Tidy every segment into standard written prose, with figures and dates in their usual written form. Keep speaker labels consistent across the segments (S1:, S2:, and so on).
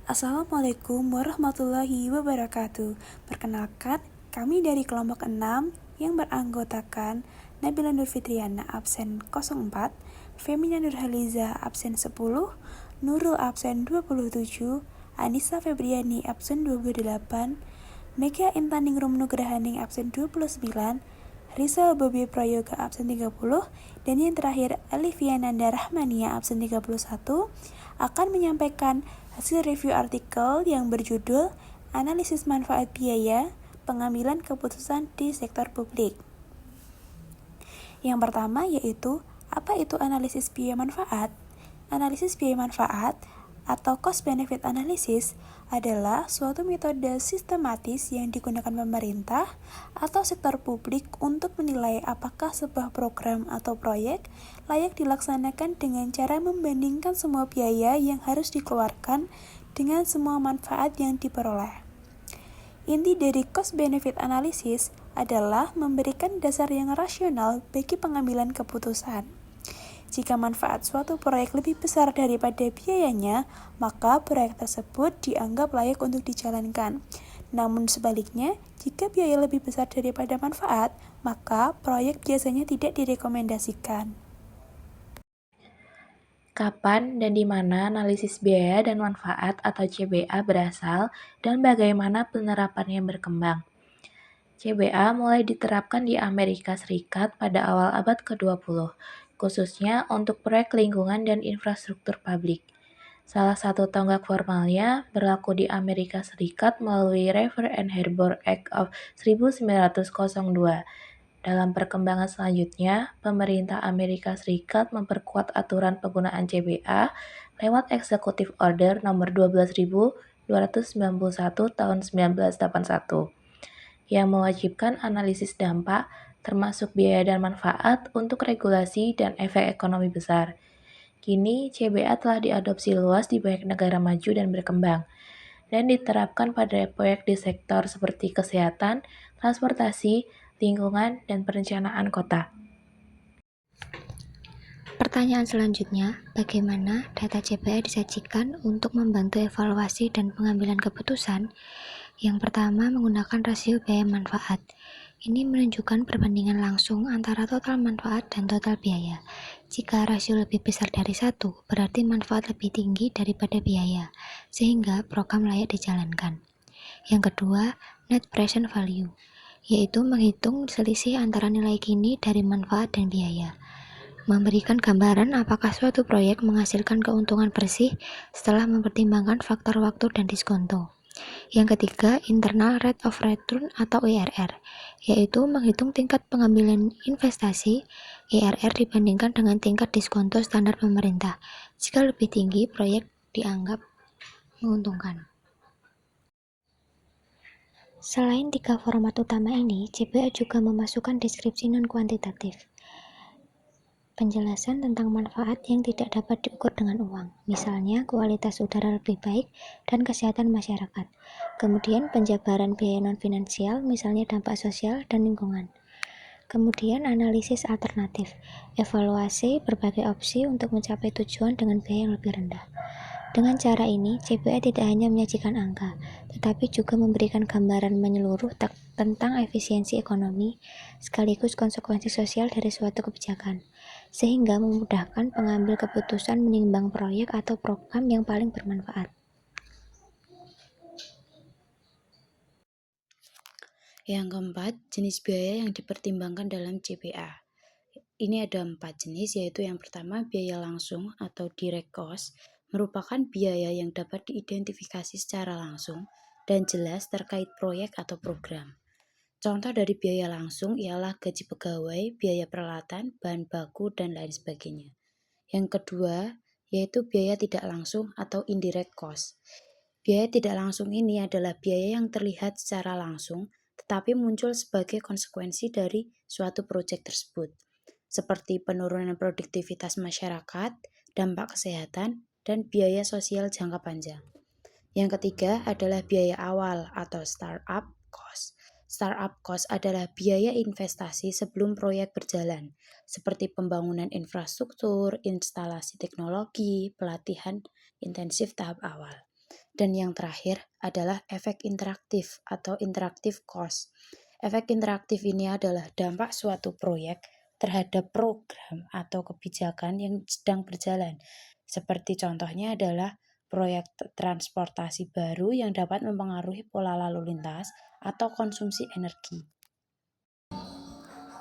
S1: Assalamualaikum warahmatullahi wabarakatuh. Perkenalkan, kami dari kelompok 6 yang beranggotakan Nabila Nur Fitriana absen 04, Femina Nurhaliza absen 10, Nurul absen 27, Anissa Febriani absen 28, Mega Intaningrum Nugrahaning absen 29, Rizal Bobi Prayoga absen 30, dan yang terakhir Alivia Nanda Rahmania absen 31 akan menyampaikan hasil review artikel yang berjudul Analisis Manfaat Biaya Pengambilan Keputusan di Sektor Publik. Yang pertama yaitu, apa itu analisis biaya manfaat? Analisis biaya manfaat atau cost benefit analysis adalah suatu metode sistematis yang digunakan pemerintah atau sektor publik untuk menilai apakah sebuah program atau proyek layak dilaksanakan dengan cara membandingkan semua biaya yang harus dikeluarkan dengan semua manfaat yang diperoleh. Inti dari cost benefit analysis adalah memberikan dasar yang rasional bagi pengambilan keputusan. Jika manfaat suatu proyek lebih besar daripada biayanya, maka proyek tersebut dianggap layak untuk dijalankan. Namun sebaliknya, jika biaya lebih besar daripada manfaat, maka proyek biasanya tidak direkomendasikan.
S2: Kapan dan di mana analisis biaya dan manfaat atau CBA berasal dan bagaimana penerapannya berkembang? CBA mulai diterapkan di Amerika Serikat pada awal abad ke-20, khususnya untuk proyek lingkungan dan infrastruktur publik. Salah satu tonggak formalnya berlaku di Amerika Serikat melalui River and Harbor Act of 1902. Dalam perkembangan selanjutnya, pemerintah Amerika Serikat memperkuat aturan penggunaan CBA lewat Executive Order Nomor 12.291 tahun 1981 yang mewajibkan analisis dampak termasuk biaya dan manfaat untuk regulasi dan efek ekonomi besar. Kini, CBA telah diadopsi luas di banyak negara maju dan berkembang, dan diterapkan pada proyek di sektor seperti kesehatan, transportasi, lingkungan, dan perencanaan kota.
S3: Pertanyaan selanjutnya, bagaimana data CBA disajikan untuk membantu evaluasi dan pengambilan keputusan? Yang pertama, menggunakan rasio biaya manfaat. Ini menunjukkan perbandingan langsung antara total manfaat dan total biaya. Jika rasio lebih besar dari 1, berarti manfaat lebih tinggi daripada biaya, sehingga program layak dijalankan. Yang kedua, net present value, yaitu menghitung selisih antara nilai kini dari manfaat dan biaya. Memberikan gambaran apakah suatu proyek menghasilkan keuntungan bersih setelah mempertimbangkan faktor waktu dan diskonto. Yang ketiga, internal rate of return atau IRR, yaitu menghitung tingkat pengambilan investasi IRR dibandingkan dengan tingkat diskonto standar pemerintah. Jika lebih tinggi, proyek dianggap menguntungkan. Selain tiga format utama ini, CBA juga memasukkan deskripsi non-kuantitatif. Penjelasan tentang manfaat yang tidak dapat diukur dengan uang, misalnya kualitas udara lebih baik dan kesehatan masyarakat. Kemudian penjabaran biaya non-finansial, misalnya dampak sosial dan lingkungan. Kemudian analisis alternatif, evaluasi berbagai opsi untuk mencapai tujuan dengan biaya yang lebih rendah. Dengan cara ini, CBA tidak hanya menyajikan angka, tetapi juga memberikan gambaran menyeluruh tentang efisiensi ekonomi sekaligus konsekuensi sosial dari suatu kebijakan, sehingga memudahkan pengambil keputusan menimbang proyek atau program yang paling bermanfaat.
S4: Yang keempat, jenis biaya yang dipertimbangkan dalam CBA. Ini ada 4 jenis, yaitu yang pertama biaya langsung atau direct cost, merupakan biaya yang dapat diidentifikasi secara langsung dan jelas terkait proyek atau program. Contoh dari biaya langsung ialah gaji pegawai, biaya peralatan, bahan baku, dan lain sebagainya. Yang kedua, yaitu biaya tidak langsung atau indirect cost. Biaya tidak langsung ini adalah biaya yang terlihat secara langsung, tetapi muncul sebagai konsekuensi dari suatu proyek tersebut, seperti penurunan produktivitas masyarakat, dampak kesehatan, dan biaya sosial jangka panjang. Yang ketiga adalah biaya awal atau startup cost. Startup cost adalah biaya investasi sebelum proyek berjalan, seperti pembangunan infrastruktur, instalasi teknologi, pelatihan intensif tahap awal. Dan yang terakhir adalah efek interaktif atau interactive cost. Efek interaktif ini adalah dampak suatu proyek terhadap program atau kebijakan yang sedang berjalan. Seperti contohnya adalah proyek transportasi baru yang dapat mempengaruhi pola lalu lintas atau konsumsi energi.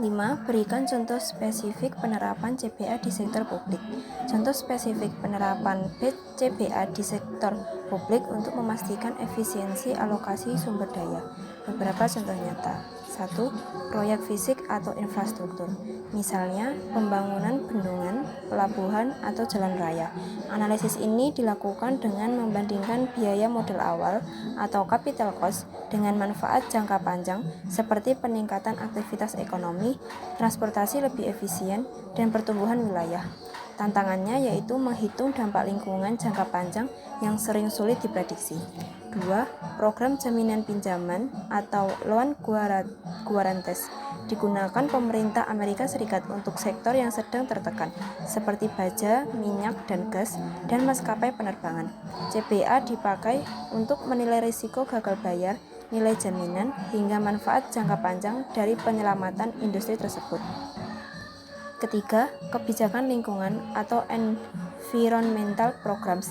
S1: 5. Berikan contoh spesifik penerapan CBA di sektor publik. Contoh spesifik penerapan CBA di sektor publik untuk memastikan efisiensi alokasi sumber daya. Beberapa contoh nyata. 1. Proyek fisik atau infrastruktur. Misalnya, pembangunan bendungan, pelabuhan, atau jalan raya. Analisis ini dilakukan dengan membandingkan biaya modal awal atau capital cost dengan manfaat jangka panjang seperti peningkatan aktivitas ekonomi, transportasi lebih efisien, dan pertumbuhan wilayah. Tantangannya yaitu menghitung dampak lingkungan jangka panjang yang sering sulit diprediksi. 2. Program jaminan pinjaman atau loan guarantees digunakan pemerintah Amerika Serikat untuk sektor yang sedang tertekan, seperti baja, minyak dan gas, dan maskapai penerbangan. CBA dipakai untuk menilai risiko gagal bayar, nilai jaminan, hingga manfaat jangka panjang dari penyelamatan industri tersebut. Ketiga, kebijakan lingkungan atau environmental programs.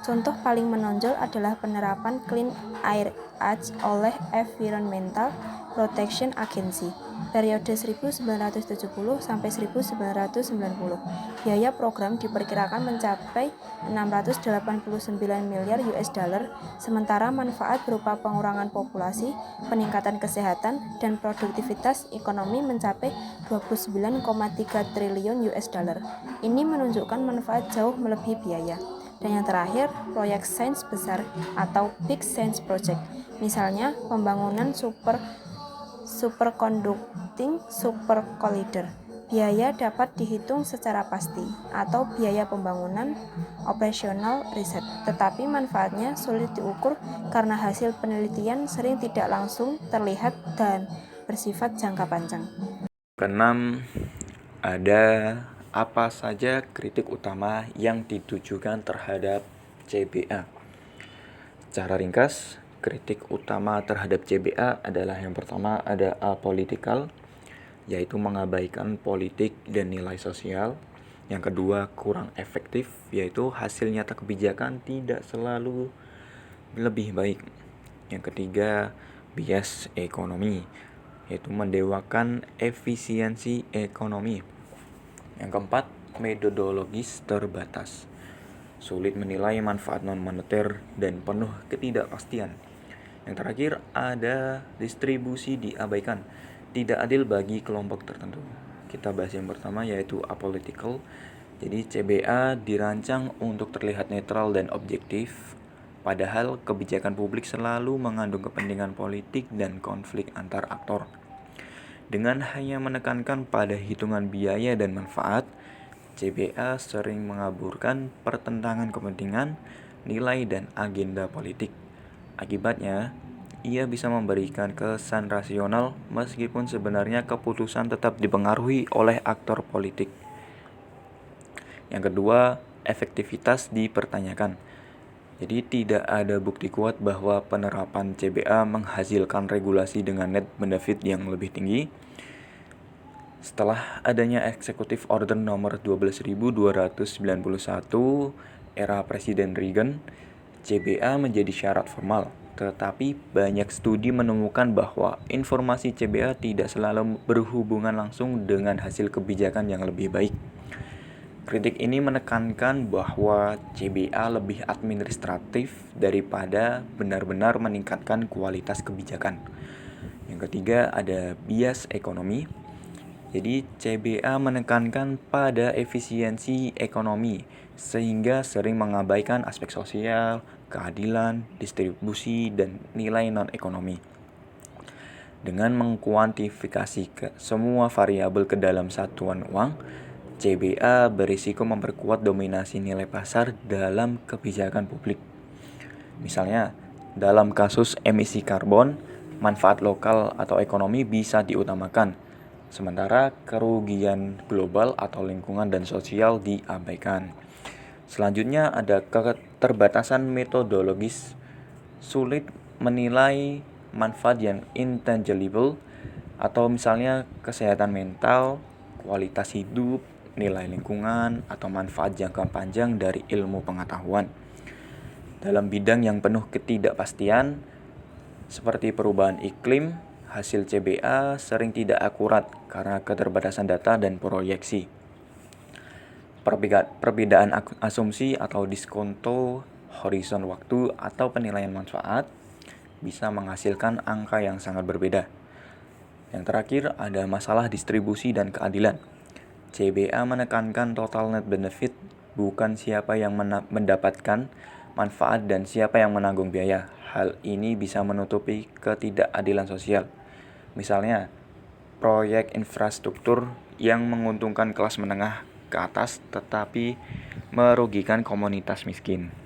S1: Contoh paling menonjol adalah penerapan Clean Air Act oleh Environmental Protection Agency periode 1970 sampai 1990. Biaya program diperkirakan mencapai 689 miliar US dollar, sementara manfaat berupa pengurangan populasi, peningkatan kesehatan, dan produktivitas ekonomi mencapai 29,3 triliun US dollar. Ini menunjukkan manfaat jauh melebihi biaya. Dan yang terakhir, proyek sains besar atau Big Science Project. Misalnya, pembangunan superconducting supercollider. Biaya dapat dihitung secara pasti atau biaya pembangunan operasional riset, tetapi manfaatnya sulit diukur karena hasil penelitian sering tidak langsung terlihat dan bersifat jangka panjang.
S5: Keenam, ada apa saja kritik utama yang ditujukan terhadap CBA? Secara ringkas, kritik utama terhadap CBA adalah yang pertama ada apolitical, yaitu mengabaikan politik dan nilai sosial. Yang kedua, kurang efektif, yaitu hasil nyata kebijakan tidak selalu lebih baik. Yang ketiga, bias ekonomi, yaitu mendewakan efisiensi ekonomi. Yang keempat, metodologis terbatas, sulit menilai manfaat non-moneter dan penuh ketidakpastian. Yang terakhir, ada distribusi diabaikan, tidak adil bagi kelompok tertentu. Kita bahas yang pertama yaitu apolitical. Jadi CBA dirancang untuk terlihat netral dan objektif, padahal kebijakan publik selalu mengandung kepentingan politik dan konflik antar aktor. Dengan hanya menekankan pada hitungan biaya dan manfaat, CBA sering mengaburkan pertentangan kepentingan, nilai, dan agenda politik. Akibatnya, ia bisa memberikan kesan rasional meskipun sebenarnya keputusan tetap dipengaruhi oleh aktor politik. Yang kedua, efektivitas dipertanyakan. Jadi tidak ada bukti kuat bahwa penerapan CBA menghasilkan regulasi dengan net benefit yang lebih tinggi. Setelah adanya Executive Order nomor 12.291 era Presiden Reagan, CBA menjadi syarat formal. Tetapi banyak studi menemukan bahwa informasi CBA tidak selalu berhubungan langsung dengan hasil kebijakan yang lebih baik. Kritik ini menekankan bahwa CBA lebih administratif daripada benar-benar meningkatkan kualitas kebijakan. Yang ketiga ada bias ekonomi. Jadi CBA menekankan pada efisiensi ekonomi sehingga sering mengabaikan aspek sosial, keadilan, distribusi, dan nilai non-ekonomi. Dengan mengkuantifikasi semua variabel ke dalam satuan uang, CBA berisiko memperkuat dominasi nilai pasar dalam kebijakan publik. Misalnya, dalam kasus emisi karbon, manfaat lokal atau ekonomi bisa diutamakan, sementara kerugian global atau lingkungan dan sosial diabaikan. Selanjutnya ada keterbatasan metodologis. sulit menilai manfaat yang intangible atau misalnya kesehatan mental, kualitas hidup, nilai lingkungan, atau manfaat jangka panjang dari ilmu pengetahuan. Dalam bidang yang penuh ketidakpastian, seperti perubahan iklim, hasil CBA sering tidak akurat karena keterbatasan data dan proyeksi. Perbedaan asumsi atau diskonto, horizon waktu, atau penilaian manfaat bisa menghasilkan angka yang sangat berbeda. Yang terakhir, ada masalah distribusi dan keadilan. CBA menekankan total net benefit, bukan siapa yang mendapatkan manfaat dan siapa yang menanggung biaya. Hal ini bisa menutupi ketidakadilan sosial. Misalnya, proyek infrastruktur yang menguntungkan kelas menengah ke atas tetapi merugikan komunitas miskin.